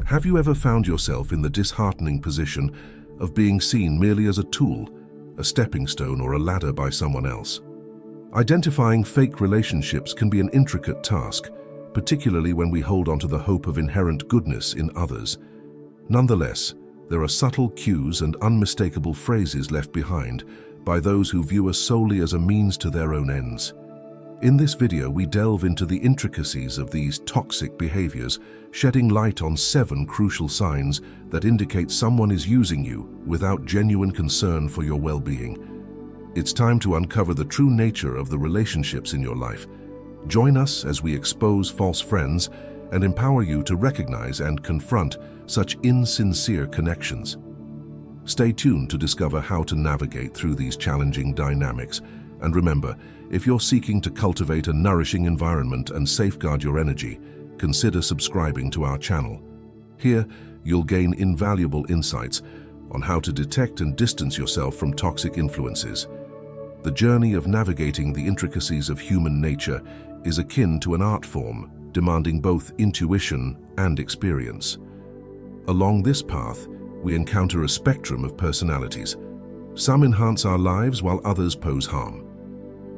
Have you ever found yourself in the disheartening position of being seen merely as a tool, a stepping stone, or a ladder by someone else? Identifying fake relationships can be an intricate task, particularly when we hold on to the hope of inherent goodness in others. Nonetheless, there are subtle cues and unmistakable phrases left behind by those who view us solely as a means to their own ends. In this video, we delve into the intricacies of these toxic behaviors, shedding light on 7 crucial signs that indicate someone is using you without genuine concern for your well-being. It's time to uncover the true nature of the relationships in your life. Join us as we expose false friends and empower you to recognize and confront such insincere connections. Stay tuned to discover how to navigate through these challenging dynamics. And remember, if you're seeking to cultivate a nourishing environment and safeguard your energy, consider subscribing to our channel. Here, you'll gain invaluable insights on how to detect and distance yourself from toxic influences. The journey of navigating the intricacies of human nature is akin to an art form, demanding both intuition and experience. Along this path, we encounter a spectrum of personalities. Some enhance our lives while others pose harm.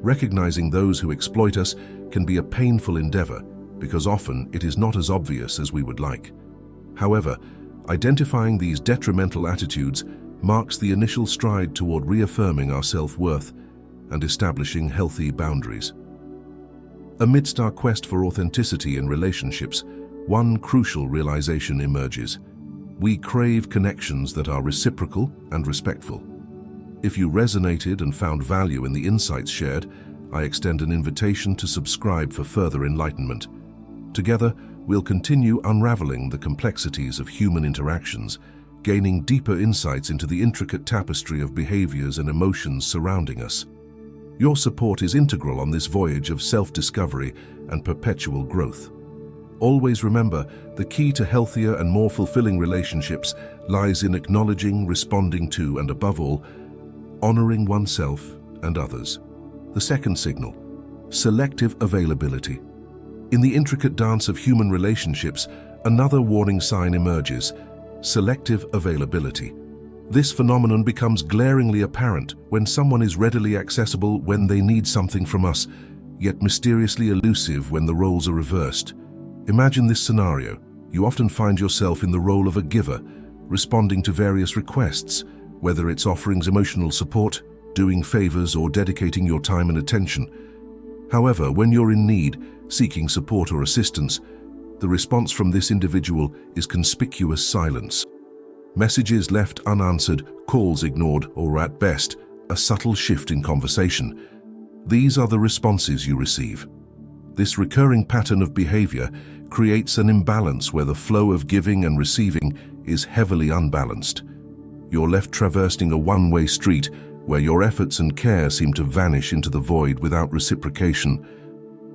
Recognizing those who exploit us can be a painful endeavor because often it is not as obvious as we would like. However, identifying these detrimental attitudes marks the initial stride toward reaffirming our self-worth and establishing healthy boundaries. Amidst our quest for authenticity in relationships, one crucial realization emerges. We crave connections that are reciprocal and respectful. If you resonated and found value in the insights shared, I extend an invitation to subscribe for further enlightenment. Together, we'll continue unraveling the complexities of human interactions, gaining deeper insights into the intricate tapestry of behaviors and emotions surrounding us. Your support is integral on this voyage of self-discovery and perpetual growth. Always remember, the key to healthier and more fulfilling relationships lies in acknowledging, responding to, and above all, honoring oneself and others. The second signal, selective availability. In the intricate dance of human relationships, another warning sign emerges: selective availability. This phenomenon becomes glaringly apparent when someone is readily accessible when they need something from us, yet mysteriously elusive when the roles are reversed. Imagine this scenario. You often find yourself in the role of a giver, responding to various requests, whether it's offering emotional support, doing favors, or dedicating your time and attention. However, when you're in need, seeking support or assistance, the response from this individual is conspicuous silence. Messages left unanswered, calls ignored, or at best, a subtle shift in conversation. These are the responses you receive. This recurring pattern of behavior creates an imbalance where the flow of giving and receiving is heavily unbalanced. You're left traversing a one-way street where your efforts and care seem to vanish into the void without reciprocation.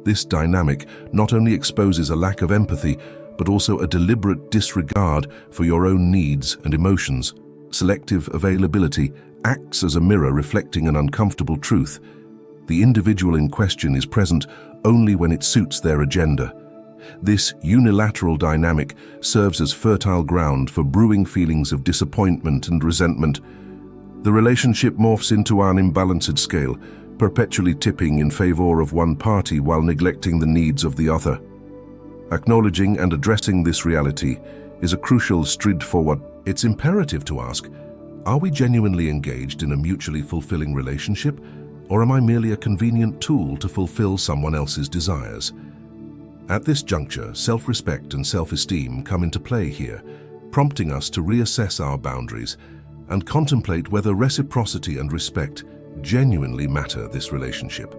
This dynamic not only exposes a lack of empathy, but also a deliberate disregard for your own needs and emotions. Selective availability acts as a mirror reflecting an uncomfortable truth. The individual in question is present only when it suits their agenda. This unilateral dynamic serves as fertile ground for brewing feelings of disappointment and resentment. The relationship morphs into an imbalanced scale, perpetually tipping in favor of one party while neglecting the needs of the other. Acknowledging and addressing this reality is a crucial stride forward. It's imperative to ask, are we genuinely engaged in a mutually fulfilling relationship, or am I merely a convenient tool to fulfill someone else's desires? At this juncture, self-respect and self-esteem come into play here, prompting us to reassess our boundaries and contemplate whether reciprocity and respect genuinely matter this relationship.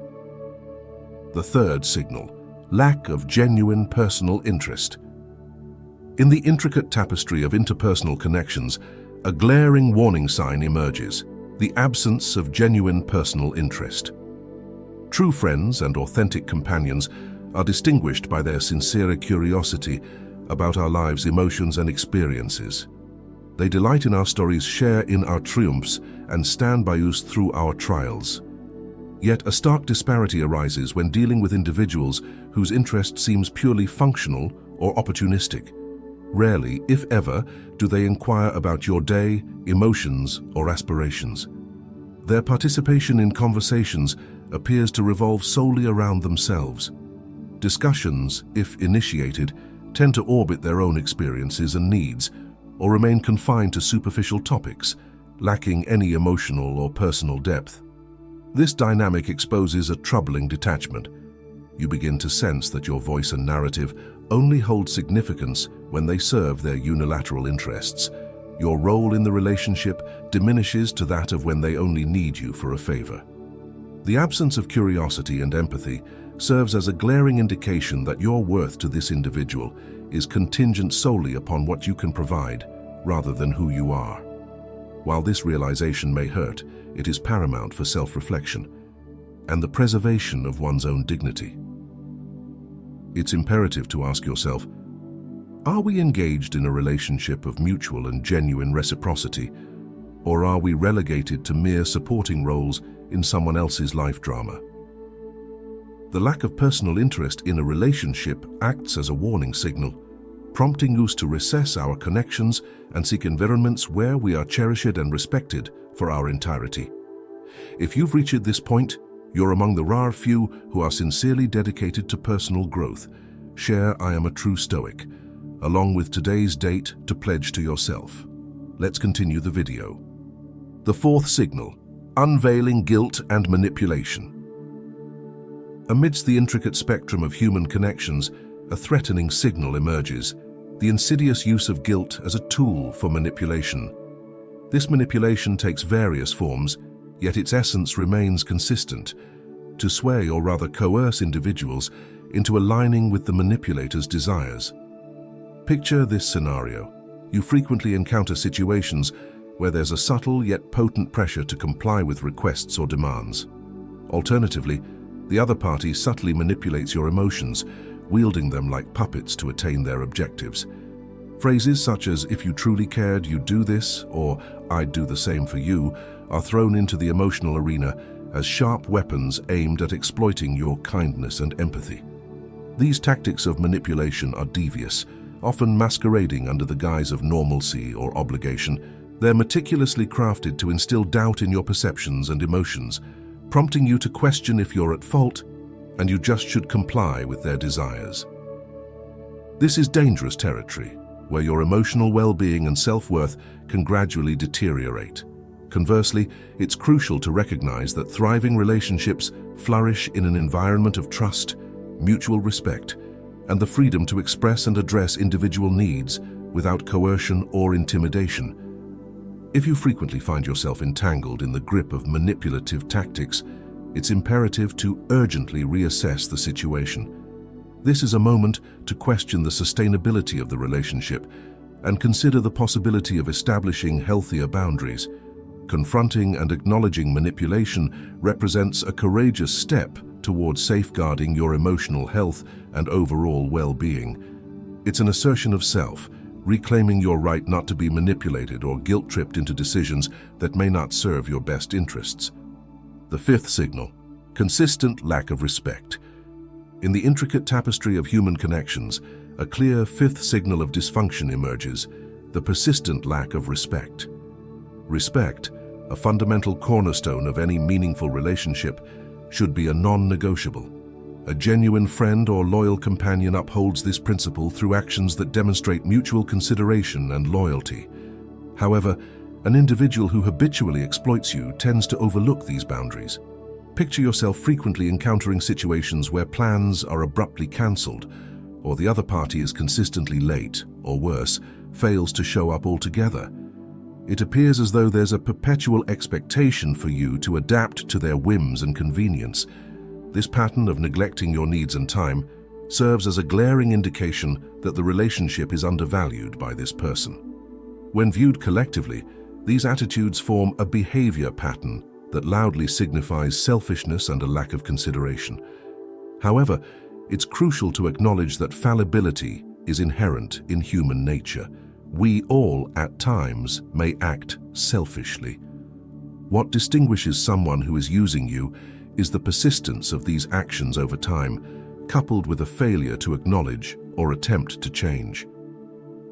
The third signal, lack of genuine personal interest. In the intricate tapestry of interpersonal connections, a glaring warning sign emerges: the absence of genuine personal interest. True friends and authentic companions are distinguished by their sincere curiosity about our lives' emotions and experiences. They delight in our stories, share in our triumphs, and stand by us through our trials. Yet a stark disparity arises when dealing with individuals whose interest seems purely functional or opportunistic. Rarely, if ever, do they inquire about your day, emotions, or aspirations. Their participation in conversations appears to revolve solely around themselves. Discussions, if initiated, tend to orbit their own experiences and needs, or remain confined to superficial topics, lacking any emotional or personal depth. This dynamic exposes a troubling detachment. You begin to sense that your voice and narrative only hold significance when they serve their unilateral interests. Your role in the relationship diminishes to that of when they only need you for a favor. The absence of curiosity and empathy serves as a glaring indication that your worth to this individual is contingent solely upon what you can provide, rather than who you are. While this realization may hurt, it is paramount for self-reflection and the preservation of one's own dignity. It's imperative to ask yourself, are we engaged in a relationship of mutual and genuine reciprocity, or are we relegated to mere supporting roles in someone else's life drama? The lack of personal interest in a relationship acts as a warning signal, prompting us to reassess our connections and seek environments where we are cherished and respected for our entirety. If you've reached this point, you're among the rare few who are sincerely dedicated to personal growth. Share "I am a true Stoic" along with today's date to pledge to yourself. Let's continue the video. The fourth signal: unveiling guilt and manipulation. Amidst the intricate spectrum of human connections, a threatening signal emerges: the insidious use of guilt as a tool for manipulation. This manipulation takes various forms, yet its essence remains consistent: to sway or rather coerce individuals into aligning with the manipulator's desires. Picture this scenario. You frequently encounter situations where there's a subtle yet potent pressure to comply with requests or demands. Alternatively, the other party subtly manipulates your emotions, wielding them like puppets to attain their objectives. Phrases such as "if you truly cared, you'd do this," or "I'd do the same for you," are thrown into the emotional arena as sharp weapons aimed at exploiting your kindness and empathy. These tactics of manipulation are devious, often masquerading under the guise of normalcy or obligation. They're meticulously crafted to instill doubt in your perceptions and emotions, prompting you to question if you're at fault and you just should comply with their desires. This is dangerous territory, where your emotional well-being and self-worth can gradually deteriorate. Conversely, it's crucial to recognize that thriving relationships flourish in an environment of trust, mutual respect, and the freedom to express and address individual needs without coercion or intimidation. If you frequently find yourself entangled in the grip of manipulative tactics, it's imperative to urgently reassess the situation. This is a moment to question the sustainability of the relationship and consider the possibility of establishing healthier boundaries. Confronting and acknowledging manipulation represents a courageous step towards safeguarding your emotional health and overall well-being. It's an assertion of self, reclaiming your right not to be manipulated or guilt-tripped into decisions that may not serve your best interests. The fifth signal: consistent lack of respect. In the intricate tapestry of human connections, a clear fifth signal of dysfunction emerges: the persistent lack of respect. Respect, a fundamental cornerstone of any meaningful relationship, should be a non-negotiable. A genuine friend or loyal companion upholds this principle through actions that demonstrate mutual consideration and loyalty. However, an individual who habitually exploits you tends to overlook these boundaries. Picture yourself frequently encountering situations where plans are abruptly cancelled, or the other party is consistently late, or worse, fails to show up altogether. It appears as though there's a perpetual expectation for you to adapt to their whims and convenience. This pattern of neglecting your needs and time serves as a glaring indication that the relationship is undervalued by this person. When viewed collectively, these attitudes form a behavior pattern that loudly signifies selfishness and a lack of consideration. However, it's crucial to acknowledge that fallibility is inherent in human nature. We all, at times, may act selfishly. What distinguishes someone who is using you is the persistence of these actions over time, coupled with a failure to acknowledge or attempt to change.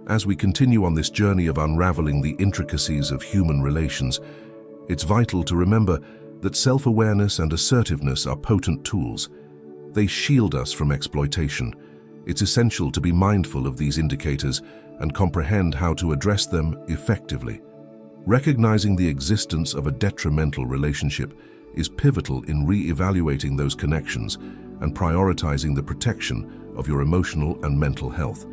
As we continue on this journey of unraveling the intricacies of human relations, it's vital to remember that self-awareness and assertiveness are potent tools. They shield us from exploitation. It's essential to be mindful of these indicators and comprehend how to address them effectively. Recognizing the existence of a detrimental relationship is pivotal in re-evaluating those connections and prioritizing the protection of your emotional and mental health.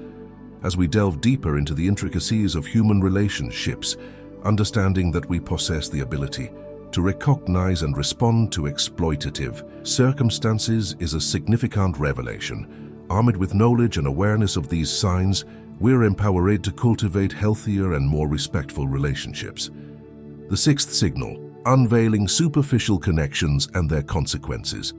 As we delve deeper into the intricacies of human relationships, understanding that we possess the ability to recognize and respond to exploitative circumstances is a significant revelation. Armed with knowledge and awareness of these signs, we're empowered to cultivate healthier and more respectful relationships. The sixth signal: unveiling superficial connections and their consequences.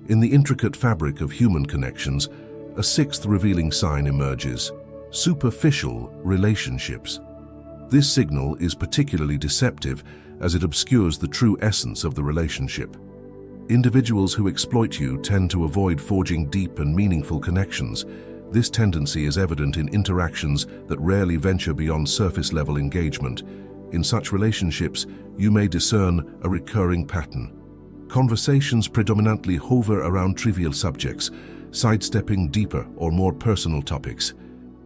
In the intricate fabric of human connections, a sixth revealing sign emerges: superficial relationships. This signal is particularly deceptive as it obscures the true essence of the relationship. Individuals who exploit you tend to avoid forging deep and meaningful connections. This tendency is evident in interactions that rarely venture beyond surface-level engagement. In such relationships, you may discern a recurring pattern. Conversations predominantly hover around trivial subjects, sidestepping deeper or more personal topics.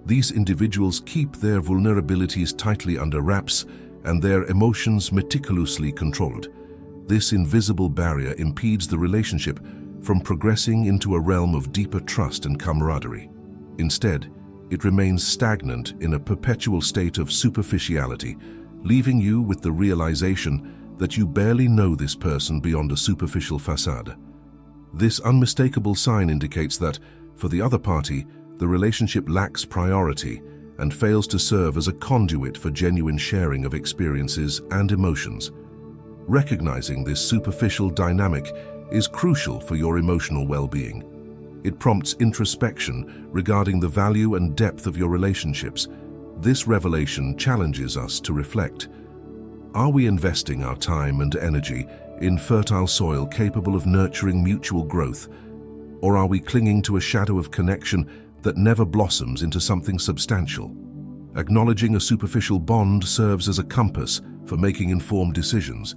These individuals keep their vulnerabilities tightly under wraps and their emotions meticulously controlled. This invisible barrier impedes the relationship from progressing into a realm of deeper trust and camaraderie. Instead, it remains stagnant in a perpetual state of superficiality, leaving you with the realization that you barely know this person beyond a superficial facade. This unmistakable sign indicates that, for the other party, the relationship lacks priority and fails to serve as a conduit for genuine sharing of experiences and emotions. Recognizing this superficial dynamic is crucial for your emotional well-being. It prompts introspection regarding the value and depth of your relationships. This revelation challenges us to reflect. Are we investing our time and energy in fertile soil capable of nurturing mutual growth? Or are we clinging to a shadow of connection that never blossoms into something substantial? Acknowledging a superficial bond serves as a compass for making informed decisions,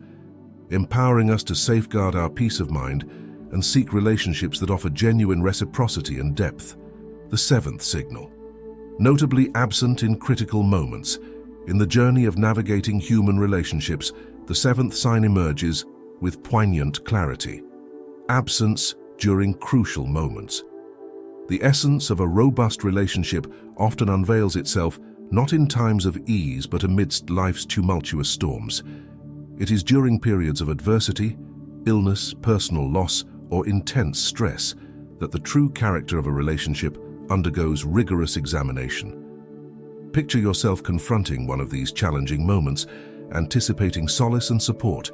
empowering us to safeguard our peace of mind and seek relationships that offer genuine reciprocity and depth. The seventh signal: notably absent in critical moments. In the journey of navigating human relationships, the seventh sign emerges with poignant clarity: absence during crucial moments. The essence of a robust relationship often unveils itself not in times of ease but amidst life's tumultuous storms. It is during periods of adversity, illness, personal loss, or intense stress that the true character of a relationship undergoes rigorous examination. Picture yourself confronting one of these challenging moments, anticipating solace and support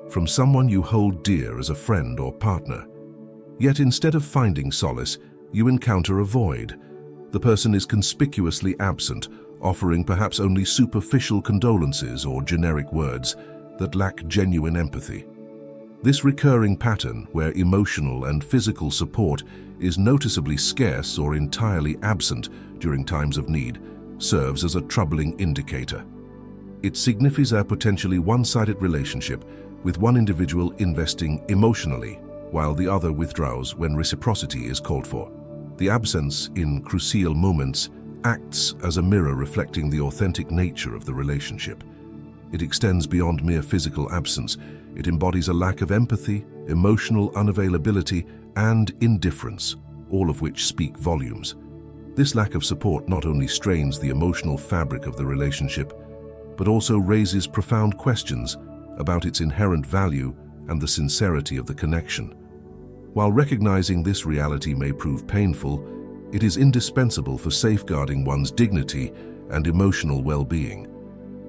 from someone you hold dear as a friend or partner. Yet instead of finding solace, you encounter a void. The person is conspicuously absent, offering perhaps only superficial condolences or generic words that lack genuine empathy. This recurring pattern, where emotional and physical support is noticeably scarce or entirely absent during times of need, serves as a troubling indicator. It signifies a potentially one-sided relationship, with one individual investing emotionally while the other withdraws when reciprocity is called for. The absence in crucial moments acts as a mirror reflecting the authentic nature of the relationship. It extends beyond mere physical absence. It embodies a lack of empathy, emotional unavailability, and indifference, all of which speak volumes. This lack of support not only strains the emotional fabric of the relationship, but also raises profound questions about its inherent value and the sincerity of the connection. While recognizing this reality may prove painful, it is indispensable for safeguarding one's dignity and emotional well-being.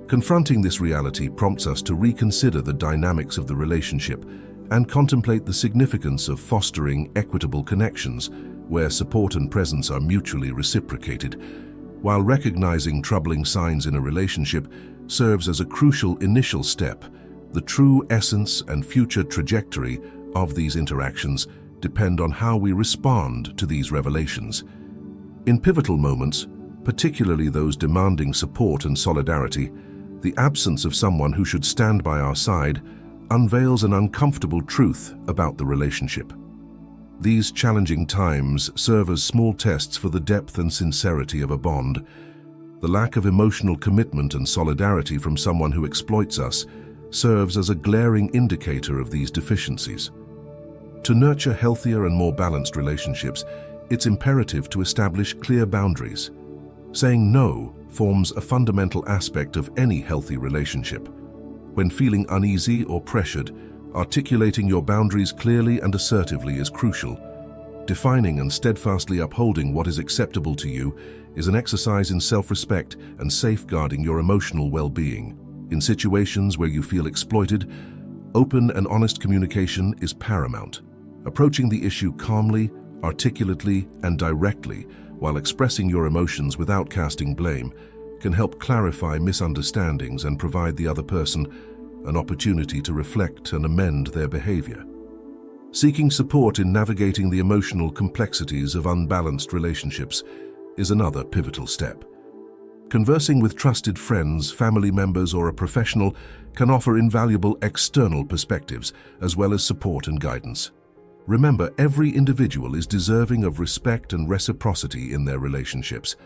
Confronting this reality prompts us to reconsider the dynamics of the relationship and contemplate the significance of fostering equitable connections where support and presence are mutually reciprocated. While recognizing troubling signs in a relationship serves as a crucial initial step, the true essence and future trajectory of these interactions depend on how we respond to these revelations. In pivotal moments, particularly those demanding support and solidarity, the absence of someone who should stand by our side unveils an uncomfortable truth about the relationship. These challenging times serve as small tests for the depth and sincerity of a bond. The lack of emotional commitment and solidarity from someone who exploits us serves as a glaring indicator of these deficiencies. To nurture healthier and more balanced relationships, it's imperative to establish clear boundaries. Saying no forms a fundamental aspect of any healthy relationship. When feeling uneasy or pressured, articulating your boundaries clearly and assertively is crucial. Defining and steadfastly upholding what is acceptable to you is an exercise in self-respect and safeguarding your emotional well-being. In situations where you feel exploited, open and honest communication is paramount. Approaching the issue calmly, articulately, and directly while expressing your emotions without casting blame can help clarify misunderstandings and provide the other person an opportunity to reflect and amend their behavior. Seeking support in navigating the emotional complexities of unbalanced relationships is another pivotal step. Conversing with trusted friends, family members, or a professional can offer invaluable external perspectives as well as support and guidance. Remember, every individual is deserving of respect and reciprocity in their relationships.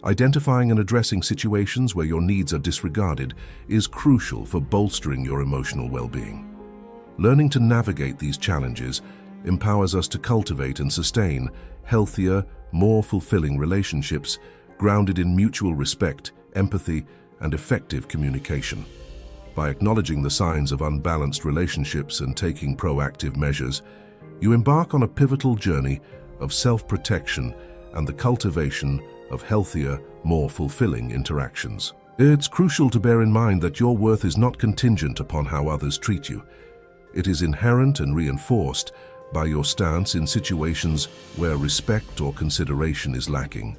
Identifying and addressing situations where your needs are disregarded is crucial for bolstering your emotional well-being. Learning to navigate these challenges empowers us to cultivate and sustain healthier, more fulfilling relationships grounded in mutual respect, empathy, and effective communication. By acknowledging the signs of unbalanced relationships and taking proactive measures, you embark on a pivotal journey of self-protection and the cultivation of healthier, more fulfilling interactions. It's crucial to bear in mind that your worth is not contingent upon how others treat you. It is inherent and reinforced by your stance in situations where respect or consideration is lacking.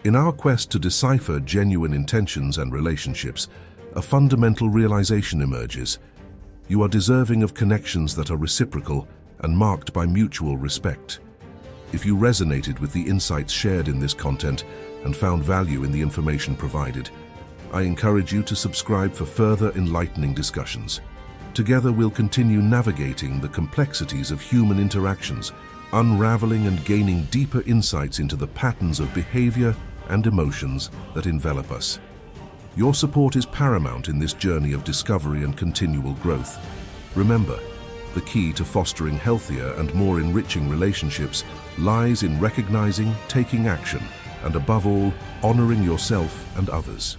In our quest to decipher genuine intentions and relationships, a fundamental realization emerges. You are deserving of connections that are reciprocal and marked by mutual respect. If you resonated with the insights shared in this content and found value in the information provided, I encourage you to subscribe for further enlightening discussions. Together we'll continue navigating the complexities of human interactions, unraveling and gaining deeper insights into the patterns of behavior and emotions that envelop us. Your support is paramount in this journey of discovery and continual growth. Remember, the key to fostering healthier and more enriching relationships lies in recognizing, taking action, and above all, honoring yourself and others.